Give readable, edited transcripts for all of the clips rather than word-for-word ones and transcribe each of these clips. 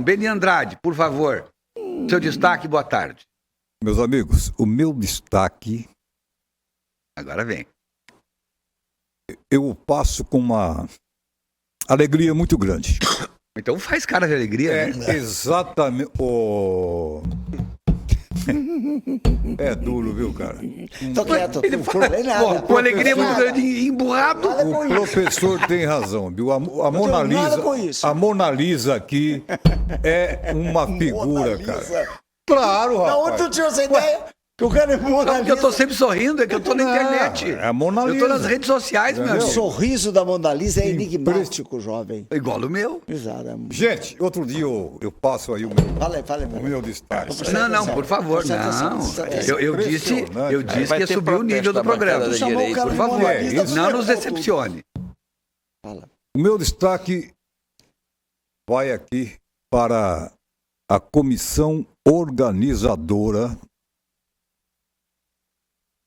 Beni Andrade, por favor. Seu destaque, boa tarde. Meus amigos, o meu destaque... Agora vem. Eu passo com uma alegria muito grande. Então faz cara de alegria, né? Exatamente. É duro, viu, cara? Tô quieto. Ele Não fala, falei nada. com alegria muito grande, emburrado. Nada com O isso. professor tem razão, viu? A Mona tenho nada Lisa, com isso. a Mona Lisa aqui é uma figura, Mona cara. Lisa. Claro, Da onde rapaz. tu tirou essa ideia? Que o cara é Mona Não, porque eu tô Lisa. sempre sorrindo, é que eu tô na internet. É a Mona Eu tô Lisa. nas redes sociais, meu O amigo. sorriso da Mona Lisa é enigmático, jovem. Igual o meu. Exato. Gente, outro dia eu passo aí o Fala. meu destaque. Não, por favor, não. Eu disse Vai que ia ter subir o nível protesto do da bancada programa. da Chamou o direita. cara Por de favor, Mona Lisa, isso. não ferrou nos tudo. decepcione. Fala. O meu destaque vai aqui para a comissão organizadora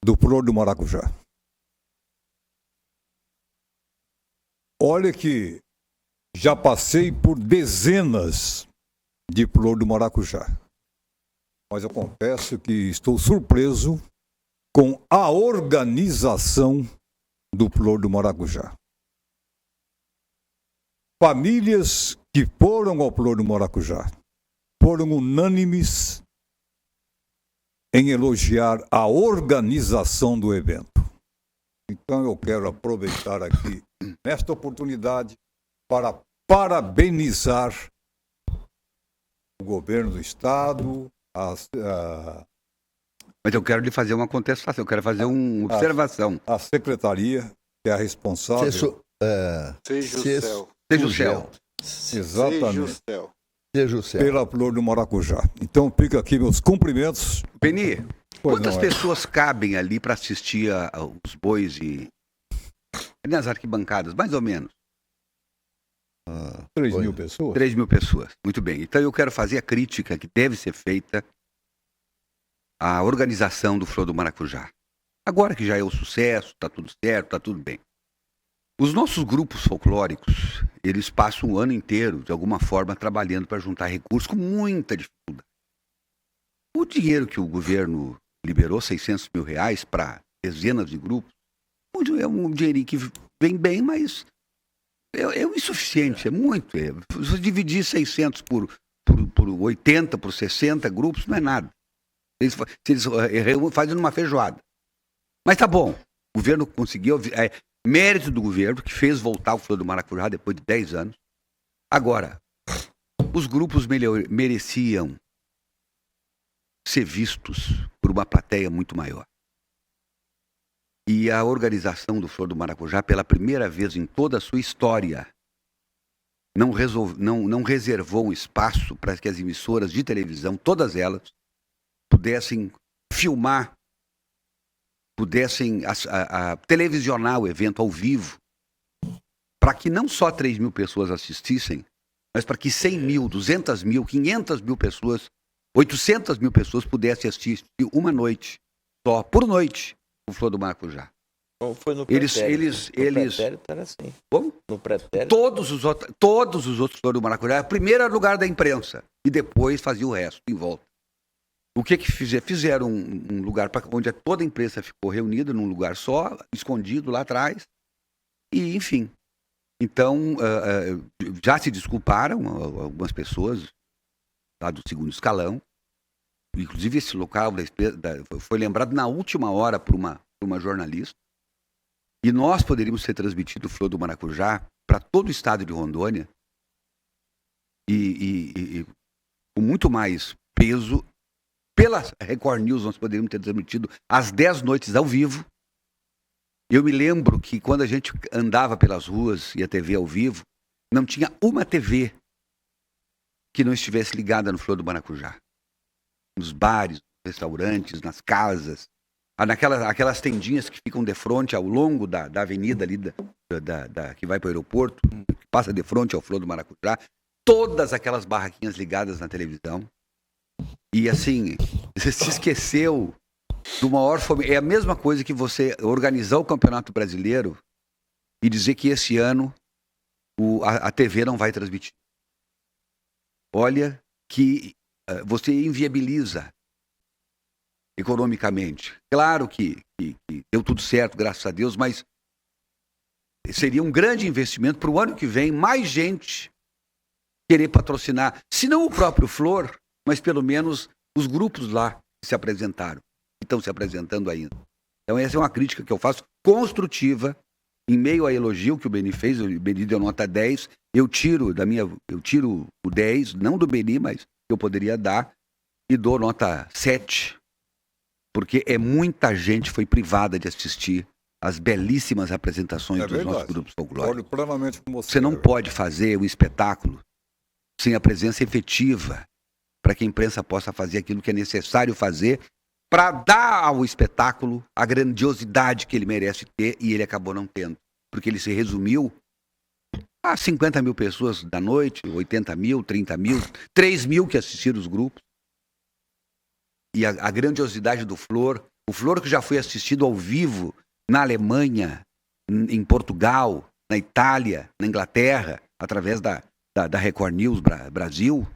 do Flor do Maracujá. Olha que já passei por dezenas de Flor do Maracujá. Mas eu confesso que estou surpreso com a organização do Flor do Maracujá. Famílias que foram ao Flor do Maracujá foram unânimes em elogiar a organização do evento. Então eu quero aproveitar aqui, nesta oportunidade, para parabenizar o governo do Estado, Mas eu quero lhe fazer uma contestação, eu quero fazer uma observação. a secretaria, que é a responsável. Seja o céu. Seja o céu. Exatamente. Seja o céu. Pela Flor do Maracujá. Então fica aqui meus cumprimentos. Beni, Pois quantas não, pessoas cabem ali para assistir os bois e nas arquibancadas, mais ou menos? 3.000 pessoas? 3.000 pessoas. Muito bem. Então eu quero fazer a crítica que deve ser feita à organização do Flor do Maracujá. Agora que já é o sucesso, está tudo certo, está tudo bem. Os nossos grupos folclóricos, eles passam o ano inteiro, de alguma forma, trabalhando para juntar recursos com muita dificuldade. O dinheiro que o governo liberou, R$600 mil para dezenas de grupos, é um dinheirinho que vem bem, mas é insuficiente, é muito. Se você dividir 600 por 80, por 60 grupos, não é nada. Eles fazem uma feijoada. Mas tá bom, o governo conseguiu, mérito do governo, que fez voltar o Flor do Maracujá depois de 10 anos. Agora, os grupos mereciam ser vistos por uma plateia muito maior. E a organização do Flor do Maracujá, pela primeira vez em toda a sua história, não reservou um espaço para que as emissoras de televisão, todas elas, pudessem filmar, pudessem televisionar o evento ao vivo, para que não só 3.000 pessoas assistissem, mas para que 100.000, 200.000, 500.000 pessoas, 800.000 pessoas pudessem assistir uma noite, só por noite, o Flor do Maracujá. Não foi no Eles- pretérito. eles- No pretérito era assim. Como? No pretérito. Todos os outros Flor do Maracujá, primeiro era lugar da imprensa, e depois fazia o resto, em volta. O que fizeram? Fizeram um lugar onde toda a imprensa ficou reunida num lugar só, escondido lá atrás, e enfim. Então, já se desculparam algumas pessoas lá do segundo escalão. Inclusive, esse local foi lembrado na última hora por uma jornalista. E nós poderíamos ter transmitido o Flor do Maracujá para todo o estado de Rondônia e com muito mais peso. Pela Record News, nós poderíamos ter transmitido às 10 noites ao vivo. Eu me lembro que quando a gente andava pelas ruas e a TV ao vivo, não tinha uma TV que não estivesse ligada no Flor do Maracujá. Nos bares, nos restaurantes, nas casas, aquelas tendinhas que ficam de frente ao longo da avenida ali que vai para o aeroporto, que passa de frente ao Flor do Maracujá, todas aquelas barraquinhas ligadas na televisão. E assim, você se esqueceu do maior fome. É a mesma coisa que você organizar o Campeonato Brasileiro e dizer que esse ano a TV não vai transmitir. olha, que você inviabiliza economicamente. Claro que deu tudo certo, graças a Deus, mas seria um grande investimento para o ano que vem, mais gente querer patrocinar, se não o próprio Flor, mas pelo menos os grupos lá que se apresentaram, que estão se apresentando ainda. Então essa é uma crítica que eu faço, construtiva, em meio ao elogio que o Beni fez. O Beni deu nota 10, eu tiro o 10, não do Beni, mas eu poderia dar, e dou nota 7, porque muita gente foi privada de assistir as belíssimas apresentações dos nossos grupos folclóricos. Concordo plenamente com você. Você não pode fazer um espetáculo sem a presença efetiva, para que a imprensa possa fazer aquilo que é necessário fazer para dar ao espetáculo a grandiosidade que ele merece ter, e ele acabou não tendo, porque ele se resumiu a 50 mil pessoas da noite, 80 mil, 30 mil, 3 mil que assistiram os grupos. E a grandiosidade do Flor, o Flor que já foi assistido ao vivo na Alemanha, em Portugal, na Itália, na Inglaterra, através da Record News Brasil,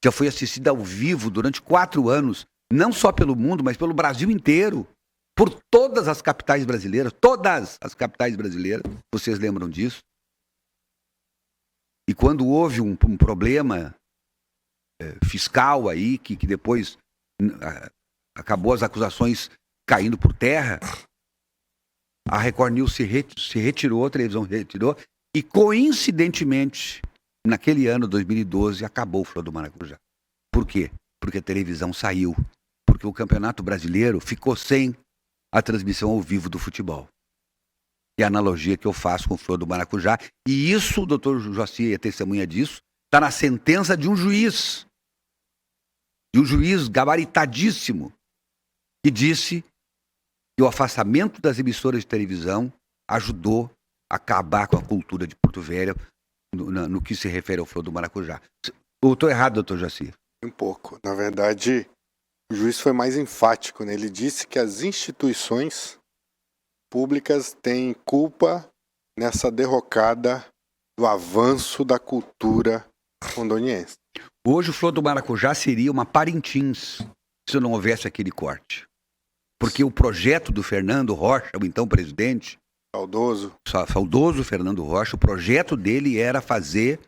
já foi assistido ao vivo durante 4 anos, não só pelo mundo, mas pelo Brasil inteiro, por todas as capitais brasileiras, vocês lembram disso? E quando houve um problema fiscal aí, que depois acabou as acusações caindo por terra, a Record News se retirou, a televisão retirou, e coincidentemente, naquele ano, 2012, acabou o Flor do Maracujá. Por quê? Porque a televisão saiu. Porque o Campeonato Brasileiro ficou sem a transmissão ao vivo do futebol. E a analogia que eu faço com o Flor do Maracujá, e isso, o doutor Joacir é testemunha disso, está na sentença de um juiz gabaritadíssimo, que disse que o afastamento das emissoras de televisão ajudou a acabar com a cultura de Porto Velho no que se refere ao Flor do Maracujá. Eu estou errado, doutor Joacir? Um pouco. Na verdade, o juiz foi mais enfático, né? Ele disse que as instituições públicas têm culpa nessa derrocada do avanço da cultura rondoniense. Hoje o Flor do Maracujá seria uma Parintins se não houvesse aquele corte. Porque o projeto do Fernando Rocha, o então presidente, saudoso Fernando Rocha, o projeto dele era fazer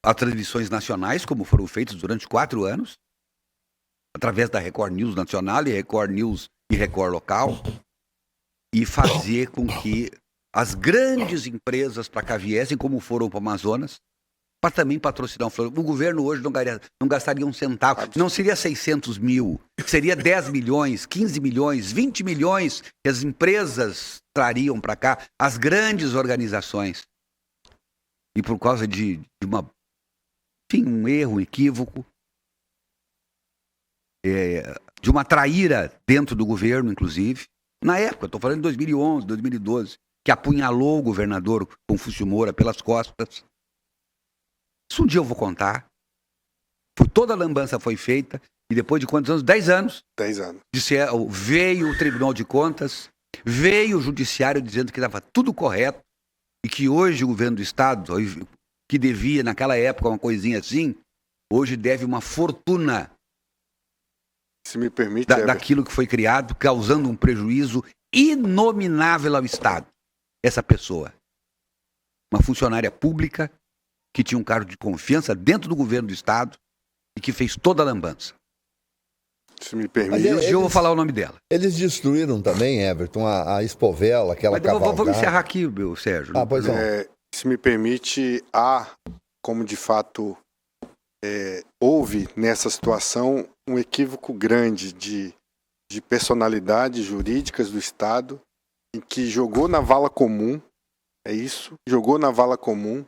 as transmissões nacionais, como foram feitas durante 4 anos, através da Record News Nacional e Record News e Record Local, e fazer com que as grandes empresas para cá viessem, como foram para o Amazonas, para também patrocinar o Flor. O governo hoje não gastaria um centavo. Não seria 600 mil, seria 10 milhões, 15 milhões, 20 milhões que as empresas trariam para cá, as grandes organizações. E por causa de um erro, um equívoco, de uma traíra dentro do governo, inclusive, na época, estou falando de 2011, 2012, que apunhalou o governador Confúcio Moura pelas costas. Isso um dia eu vou contar. Toda a lambança foi feita, e depois de quantos anos? 10 anos. 10 anos. Veio o Tribunal de Contas, veio o Judiciário dizendo que estava tudo correto, e que hoje o governo do Estado, que devia naquela época uma coisinha assim, hoje deve uma fortuna, se me permite, daquilo que foi criado, causando um prejuízo inominável ao Estado. Essa pessoa, uma funcionária pública, que tinha um cargo de confiança dentro do governo do Estado e que fez toda a lambança. Se me permite. Eu vou falar o nome dela. Eles destruíram também, Everton, a Expovela, aquela cavalgada. Vamos encerrar aqui, meu Sérgio. Pois não. Se me permite, como de fato houve nessa situação um equívoco grande de personalidades jurídicas do Estado, em que jogou na vala comum, jogou na vala comum,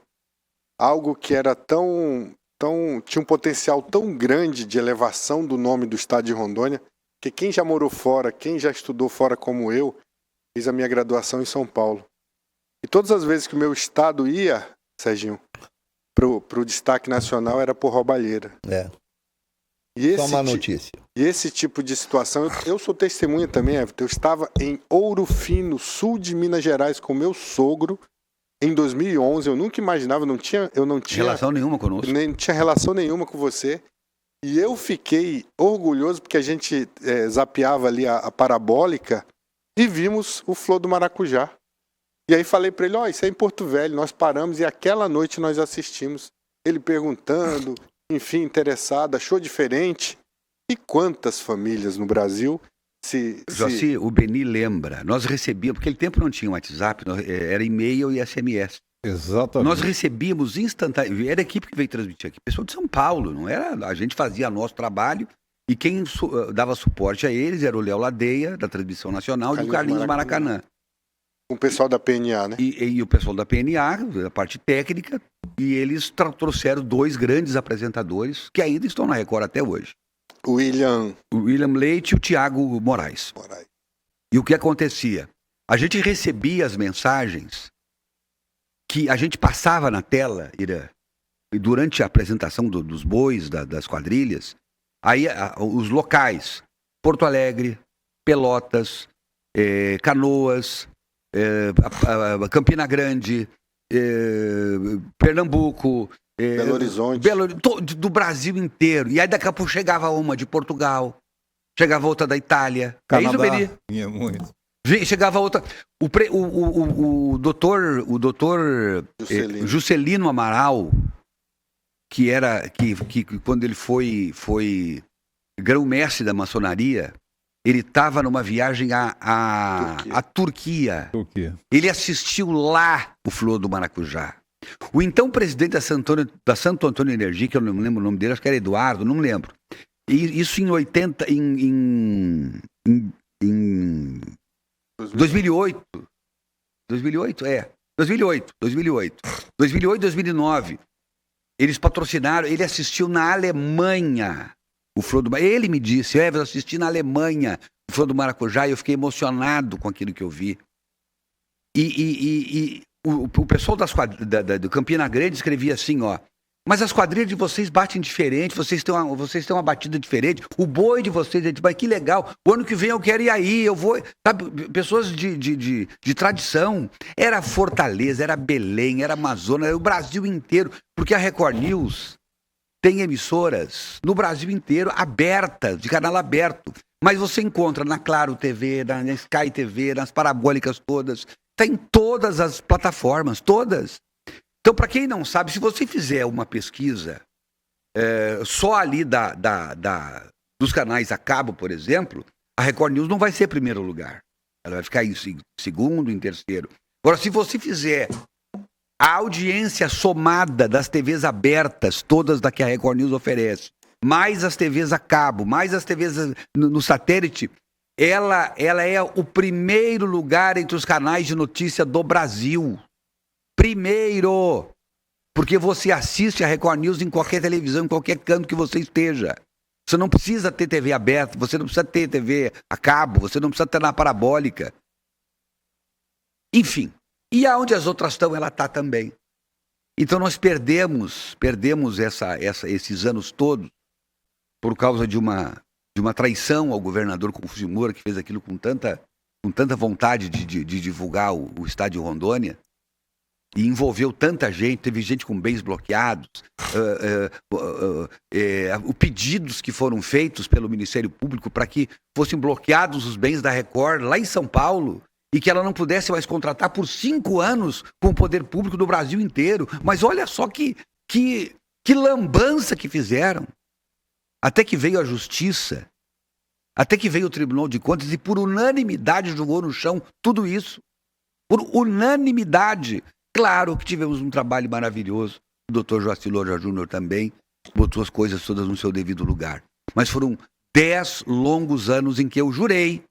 algo que era tinha um potencial tão grande de elevação do nome do estado de Rondônia, que quem já morou fora, quem já estudou fora como eu, fiz a minha graduação em São Paulo. E todas as vezes que o meu estado ia, Serginho, pro destaque nacional, era por roubalheira. Só uma notícia. E esse tipo de situação, eu sou testemunha também, Everton. Eu estava em Ouro Fino, sul de Minas Gerais, com meu sogro, em 2011, eu nunca imaginava, eu não tinha Relação nenhuma conosco. nem tinha relação nenhuma com você. E eu fiquei orgulhoso porque a gente zapeava ali a parabólica e vimos o Flor do Maracujá. E aí falei para ele, isso é em Porto Velho, nós paramos e aquela noite nós assistimos. Ele perguntando, enfim, interessado, achou diferente. E quantas famílias no Brasil Joaci, o Beni lembra, nós recebíamos, porque aquele tempo não tinha WhatsApp, era e-mail e SMS. Exatamente. Nós recebíamos instantaneamente, era a equipe que veio transmitir aqui, pessoal de São Paulo, não era? A gente fazia nosso trabalho e quem dava suporte a eles era o Léo Ladeia, da transmissão nacional, e o Carlinhos Maracanã. Com o pessoal da PNA, né? E o pessoal da PNA, a parte técnica, e eles trouxeram 2 grandes apresentadores que ainda estão na Record até hoje. O William Leite e o Tiago Moraes. E o que acontecia? A gente recebia as mensagens que a gente passava na tela, Irã, e durante a apresentação dos bois, das quadrilhas, aí os locais, Porto Alegre, Pelotas, Canoas, Campina Grande, Pernambuco, Belo Horizonte, do Brasil inteiro. E aí daqui a pouco chegava uma de Portugal, chegava outra da Itália. Canadá, é isso, Beni? Muito. Chegava outra. O doutor Juscelino Amaral, que quando ele foi grão-mestre da maçonaria, ele estava numa viagem à Turquia. Ele assistiu lá o Flor do Maracujá. O então presidente da Santo Antônio Energia, que eu não lembro o nome dele, acho que era Eduardo, não lembro. E isso em 2008. 2008, 2009. Eles patrocinaram, ele assistiu na Alemanha o Flor do Maracujá. Ele me disse, eu assisti na Alemanha o Flor do Maracujá e eu fiquei emocionado com aquilo que eu vi. O pessoal do Campina Grande escrevia assim, mas as quadrilhas de vocês batem diferente, vocês têm uma batida diferente, o boi de vocês, mas que legal, o ano que vem eu quero ir aí, eu vou, sabe, pessoas de tradição, era Fortaleza, era Belém, era Amazonas, era o Brasil inteiro, porque a Record News tem emissoras no Brasil inteiro abertas, de canal aberto, mas você encontra na Claro TV, na Sky TV, nas parabólicas todas, está em todas as plataformas, todas. Então, para quem não sabe, se você fizer uma pesquisa só ali dos canais a cabo, por exemplo, a Record News não vai ser primeiro lugar. Ela vai ficar em segundo, em terceiro. Agora, se você fizer a audiência somada das TVs abertas, todas da que a Record News oferece, mais as TVs a cabo, mais as TVs no satélite, ela é o primeiro lugar entre os canais de notícia do Brasil. Primeiro! Porque você assiste a Record News em qualquer televisão, em qualquer canto que você esteja. Você não precisa ter TV aberta, você não precisa ter TV a cabo, você não precisa ter na parabólica. Enfim. E aonde as outras estão, ela está também. Então nós perdemos esses anos todos por causa de uma traição ao governador Confúcio Moura, que fez aquilo com tanta vontade de divulgar o estádio Rondônia, e envolveu tanta gente, teve gente com bens bloqueados, pedidos que foram feitos pelo Ministério Público para que fossem bloqueados os bens da Record lá em São Paulo, e que ela não pudesse mais contratar por 5 anos com o poder público do Brasil inteiro. Mas olha só que lambança que fizeram. Até que veio a Justiça, até que veio o Tribunal de Contas e por unanimidade jogou no chão tudo isso. Por unanimidade. Claro que tivemos um trabalho maravilhoso. O doutor Joaci Loja Júnior também botou as coisas todas no seu devido lugar. Mas foram 10 longos anos em que eu jurei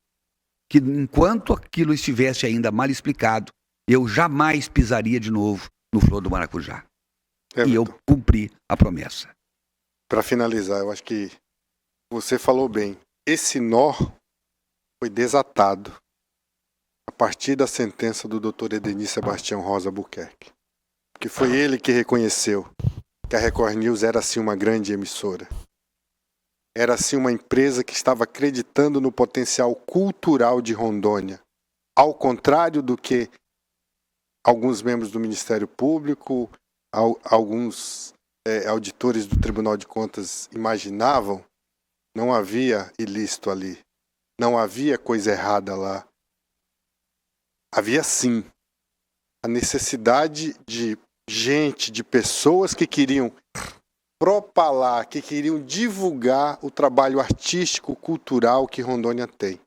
que enquanto aquilo estivesse ainda mal explicado, eu jamais pisaria de novo no Flor do Maracujá. E eu cumpri a promessa. Para finalizar, eu acho que você falou bem. Esse nó foi desatado a partir da sentença do Dr. Edenir Sebastião Rosa Buquerque. Porque foi ele que reconheceu que a Record News era sim uma grande emissora. Era sim uma empresa que estava acreditando no potencial cultural de Rondônia. Ao contrário do que alguns membros do Ministério Público, alguns auditores do Tribunal de Contas imaginavam, não havia ilícito ali. Não havia coisa errada lá. Havia sim a necessidade de gente, de pessoas que queriam propalar, que queriam divulgar o trabalho artístico, cultural que Rondônia tem.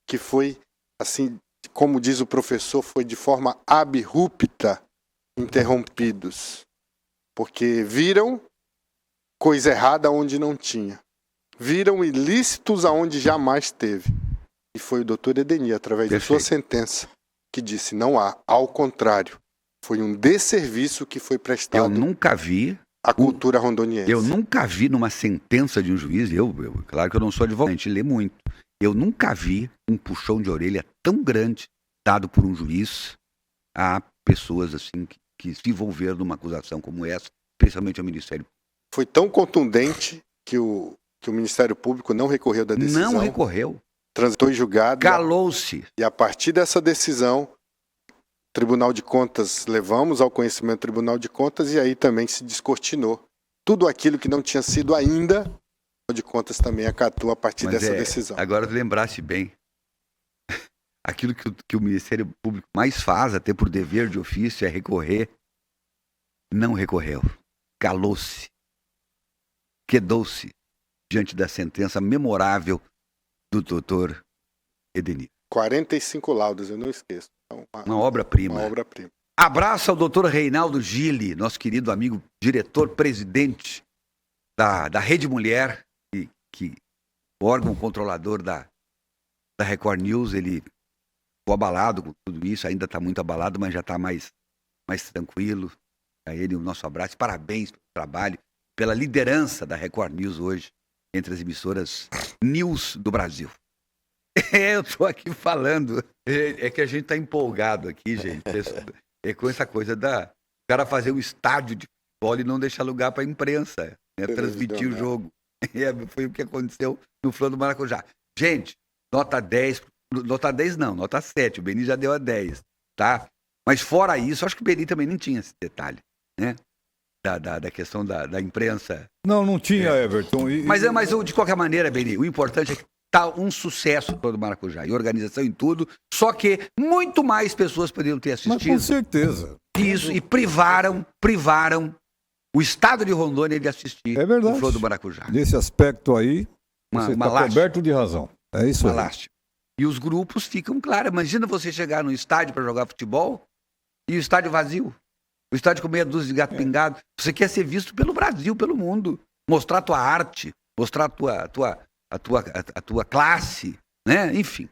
Que foi, assim, como diz o professor, foi de forma abrupta interrompidos. Porque viram coisa errada onde não tinha. Viram ilícitos aonde jamais teve. E foi o doutor Edenir, através de sua sentença, que disse, não há, ao contrário. Foi um desserviço que foi prestado. Eu nunca vi à cultura rondoniense. Eu nunca vi numa sentença de um juiz, claro que eu não sou advogado, a gente lê muito. Eu nunca vi um puxão de orelha tão grande dado por um juiz a pessoas assim que se envolveram numa acusação como essa, especialmente ao Ministério Público. Foi tão contundente que o Ministério Público não recorreu da decisão. Não recorreu. Transitou em julgado. Calou-se. E a partir dessa decisão, Tribunal de Contas, levamos ao conhecimento do Tribunal de Contas e aí também se descortinou. Tudo aquilo que não tinha sido ainda, o Tribunal de Contas também acatou a partir dessa decisão. Agora lembraste bem. Aquilo que o Ministério Público mais faz, até por dever de ofício, é recorrer. Não recorreu. Calou-se. Quedou-se diante da sentença memorável do doutor Edenir. 45 laudos, eu não esqueço. Uma obra-prima. Uma obra-prima. Abraço ao doutor Reinaldo Gili, nosso querido amigo diretor-presidente da Rede Mulher, que órgão controlador da Record News. Ele ficou abalado com tudo isso, ainda está muito abalado, mas já está mais tranquilo. A ele o nosso abraço, parabéns pelo trabalho, pela liderança da Record News hoje, entre as emissoras News do Brasil. Eu estou aqui falando, é que a gente está empolgado aqui, gente, com essa coisa o cara fazer um estádio de futebol e não deixar lugar para a imprensa, né, transmitir o jogo. Foi o que aconteceu no Flor do Maracujá. Gente, nota 10 não, nota 7, o Beni já deu a 10, tá? Mas fora isso, acho que o Beni também nem tinha esse detalhe, né? Da questão da imprensa. Não tinha, Everton. Mas de qualquer maneira, Beni, o importante é que tá um sucesso todo Maracujá, e organização em tudo, só que muito mais pessoas poderiam ter assistido. Mas com certeza. Isso, e privaram o estado de Rondônia de assistir o Flor do Maracujá. Nesse aspecto aí, você está coberto de razão. É isso aí. Lástima. E os grupos ficam claros. Imagina você chegar no estádio para jogar futebol e o estádio vazio. O estádio com meia dúzia de gato pingado. Você quer ser visto pelo Brasil, pelo mundo. Mostrar a tua arte, mostrar a tua classe, né? Enfim.